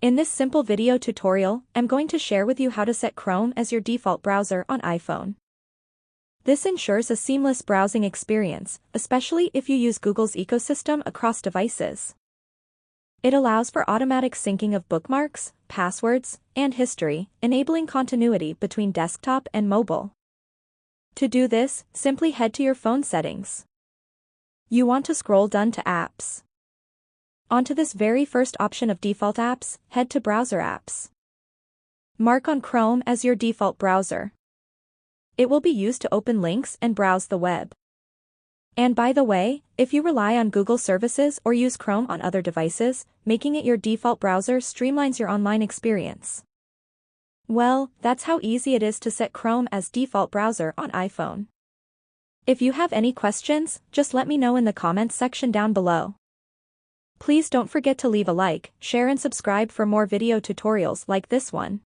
In this simple video tutorial, I'm going to share with you how to set Chrome as your default browser on iPhone. This ensures a seamless browsing experience, especially if you use Google's ecosystem across devices. It allows for automatic syncing of bookmarks, passwords, and history, enabling continuity between desktop and mobile. To do this, simply head to your phone settings. You want to scroll down to Apps. Onto this very first option of default apps, head to Browser Apps. Mark on Chrome as your default browser. It will be used to open links and browse the web. And by the way, if you rely on Google services or use Chrome on other devices, making it your default browser streamlines your online experience. Well, that's how easy it is to set Chrome as default browser on iPhone. If you have any questions, just let me know in the comments section down below. Please don't forget to leave a like, share and subscribe for more video tutorials like this one.